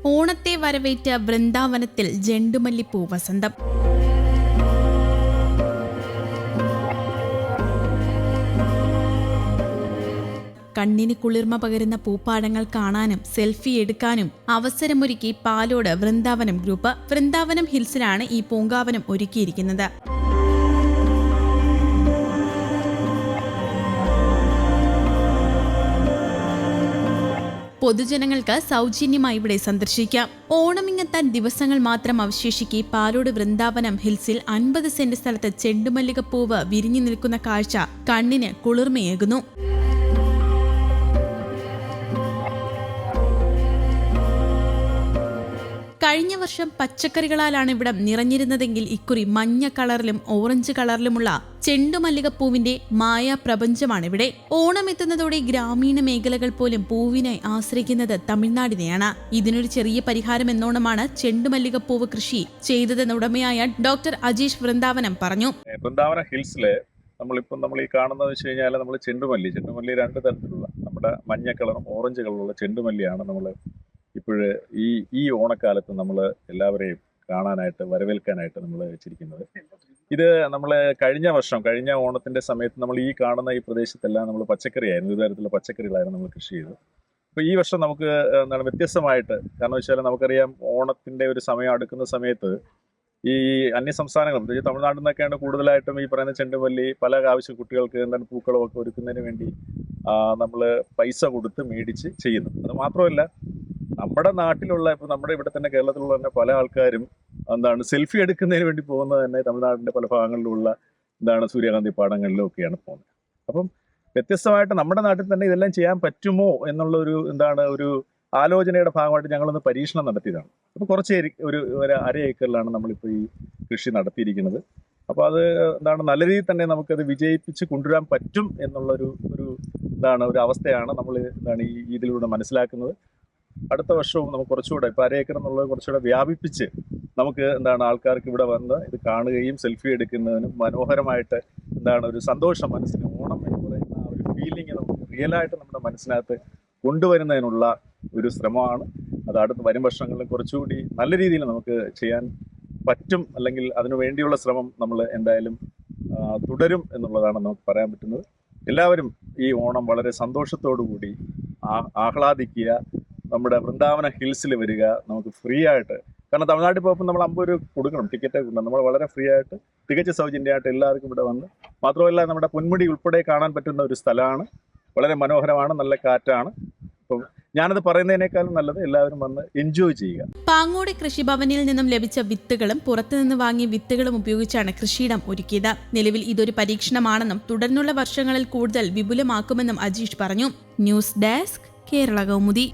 ഓണത്തെ വരവേറ്റ വൃന്ദാവനത്തിൽ ജെണ്ടുമല്ലിപ്പൂ വസന്തം. കണ്ണിന് കുളിർമ പകരുന്ന പൂപ്പാടങ്ങൾ കാണാനും സെൽഫി എടുക്കാനും അവസരമൊരുക്കി പാലോട് വൃന്ദാവനം ഗ്രൂപ്പ്. വൃന്ദാവനം ഹിൽസിലാണ് ഈ പൂങ്കാവനം ഒരുക്കിയിരിക്കുന്നത്. പൊതുജനങ്ങൾക്ക് സൗജന്യമായി ഇവിടെ സന്ദർശിക്കാം. ഓണമിങ്ങെത്താൻ ദിവസങ്ങൾ മാത്രം അവശേഷിക്കെ പാലോട് വൃന്ദാവനം ഹിൽസിൽ 50 സെന്റ് സ്ഥലത്ത് ചെണ്ടുമല്ലികപ്പൂവ് വിരിഞ്ഞു നിൽക്കുന്ന കാഴ്ച കണ്ണിന് കുളിർമയേകുന്നു. കഴിഞ്ഞ വർഷം പച്ചക്കറികളാലാണ് ഇവിടം നിറഞ്ഞിരുന്നതെങ്കിൽ ഇക്കുറി മഞ്ഞ കളറിലും ഓറഞ്ച് കളറിലുമുള്ള ചെണ്ടുമല്ലികപ്പൂവിന്റെ മായാപ്രപഞ്ചമാണിവിടെ. ഓണം എത്തുന്നതോടെ ഗ്രാമീണ മേഖലകൾ പോലും പൂവിനായി ആശ്രയിക്കുന്നത് തമിഴ്നാടിനെയാണ്. ഇതിനൊരു ചെറിയ പരിഹാരം എന്നോണമാണ് ചെണ്ടുമല്ലികപ്പൂവ് കൃഷി ചെയ്തതെന്ന് ഉടമയായ ഡോക്ടർ അജീഷ് വൃന്ദാവനം പറഞ്ഞു. വൃന്ദാവനം ഹിൽസില് നമ്മൾ ഈ കാണുന്നത് വെച്ച് കഴിഞ്ഞാൽ നമ്മൾ ചെണ്ടുമല്ലി 2 തരത്തിലുള്ള നമ്മുടെ മഞ്ഞ കളറും ഓറഞ്ച് കളറുള്ള ചെണ്ടുമല്ലിയാണ് നമ്മൾ ഇപ്പോഴ് ഈ ഓണക്കാലത്ത് നമ്മൾ എല്ലാവരെയും കാണാനായിട്ട് വരവേൽക്കാനായിട്ട് നമ്മൾ വെച്ചിരിക്കുന്നത്. ഇത് നമ്മൾ കഴിഞ്ഞ ഓണത്തിന്റെ സമയത്ത് നമ്മൾ ഈ കാണുന്ന ഈ പ്രദേശത്തെല്ലാം നമ്മൾ പച്ചക്കറിയായിരുന്നു, വിവിധ തരത്തിലുള്ള പച്ചക്കറികളായിരുന്നു നമ്മൾ കൃഷി ചെയ്തത്. അപ്പോൾ ഈ വർഷം നമുക്ക് വ്യത്യസ്തമായിട്ട്, കാരണം വെച്ചാൽ നമുക്കറിയാം ഓണത്തിന്റെ ഒരു സമയം അടുക്കുന്ന സമയത്ത് ഈ അന്യ സംസ്ഥാനങ്ങളും പ്രത്യേകിച്ച് തമിഴ്നാട്ടിൽ നിന്നൊക്കെയാണ് കൂടുതലായിട്ടും ഈ പറയുന്ന ചെണ്ടുമല്ലി പല ആവശ്യ കുട്ടികൾക്ക് എന്താണ് പൂക്കളും ഒക്കെ ഒരുക്കുന്നതിന് വേണ്ടി നമ്മൾ പൈസ കൊടുത്ത് മേടിച്ച് ചെയ്യുന്നു. അത് മാത്രമല്ല, നമ്മുടെ നാട്ടിലുള്ള ഇപ്പൊ നമ്മുടെ ഇവിടെ തന്നെ കേരളത്തിലുള്ള തന്നെ പല ആൾക്കാരും സെൽഫി എടുക്കുന്നതിന് വേണ്ടി പോകുന്നത് തന്നെ തമിഴ്നാടിന്റെ പല ഭാഗങ്ങളിലുള്ള സൂര്യകാന്തി പാടങ്ങളിലും ഒക്കെയാണ് പോകുന്നത്. അപ്പം വ്യത്യസ്തമായിട്ട് നമ്മുടെ നാട്ടിൽ തന്നെ ഇതെല്ലാം ചെയ്യാൻ പറ്റുമോ എന്നുള്ള ഒരു ആലോചനയുടെ ഭാഗമായിട്ട് ഞങ്ങളൊന്ന് പരീക്ഷണം നടത്തിയതാണ്. അപ്പോൾ കുറച്ച് ഒരു 1/2 ഏക്കറിലാണ് നമ്മളിപ്പോൾ ഈ കൃഷി നടത്തിയിരിക്കുന്നത്. അപ്പോൾ അത് നല്ല രീതിയിൽ തന്നെ നമുക്കത് വിജയിപ്പിച്ച് കൊണ്ടുവരാൻ പറ്റും എന്നുള്ള ഒരു അവസ്ഥയാണ് നമ്മൾ ഇതിലൂടെ മനസ്സിലാക്കുന്നത്. അടുത്ത വർഷവും നമുക്ക് കുറച്ചുകൂടെ ഇപ്പോൾ 1/2 ഏക്കർ എന്നുള്ളത് കുറച്ചുകൂടെ വ്യാപിപ്പിച്ച് നമുക്ക് ആൾക്കാർക്ക് ഇവിടെ വന്ന് ഇത് കാണുകയും സെൽഫി എടുക്കുന്നതിനും മനോഹരമായിട്ട് ഒരു സന്തോഷം മനസ്സിന് ഓണം എന്ന് പറയുന്ന ആ ഒരു ഫീലിംഗ് നമുക്ക് റിയലായിട്ട് നമ്മുടെ മനസ്സിനകത്ത് കൊണ്ടുവരുന്നതിനുള്ള ഒരു ശ്രമമാണ്. അത് അടുത്ത വരും വർഷങ്ങളിൽ കുറച്ചുകൂടി നല്ല രീതിയിൽ നമുക്ക് ചെയ്യാൻ പറ്റും, അല്ലെങ്കിൽ അതിനു വേണ്ടിയുള്ള ശ്രമം നമ്മൾ എന്തായാലും തുടരും എന്നുള്ളതാണ് നമുക്ക് പറയാൻ പറ്റുന്നത്. എല്ലാവരും ഈ ഓണം വളരെ സന്തോഷത്തോടു കൂടി ആഹ്ലാദിക്കുക. നമ്മുടെ വൃന്ദാവന ഹിൽസിൽ വരിക, നമുക്ക് ഫ്രീ ആയിട്ട്, കാരണം തമിഴ്നാട്ടിൽ പോകുമ്പോൾ നമ്മൾ 50 രൂപ കൊടുക്കണം, ടിക്കറ്റ് കൊടുക്കണം. നമ്മൾ വളരെ ഫ്രീ ആയിട്ട് തികച്ച സൗജന്യമായിട്ട് എല്ലാവർക്കും ഇവിടെ വന്ന്, മാത്രമല്ല നമ്മുടെ പൊന്മുടി ഉൾപ്പെടെ കാണാൻ പറ്റുന്ന ഒരു സ്ഥലമാണ്. വളരെ മനോഹരമാണ്, നല്ല കാറ്റാണ്. അപ്പം ഞാനത് പറയുന്നതിനേക്കാളും നല്ലത് എല്ലാവരും വന്ന് എൻജോയ് ചെയ്യുക. പാങ്ങോട് കൃഷിഭവനിൽ നിന്നും ലഭിച്ച വിത്തുകളും പുറത്തുനിന്ന് വാങ്ങിയ വിത്തുകളും ഉപയോഗിച്ചാണ് കൃഷിയിടം ഒരുക്കിയത്. നിലവിൽ ഇതൊരു പരീക്ഷണമാണെന്നും തുടർന്നുള്ള വർഷങ്ങളിൽ കൂടുതൽ വിപുലമാക്കുമെന്നും അജീഷ് പറഞ്ഞു. News desk, Kerala Kaumudi.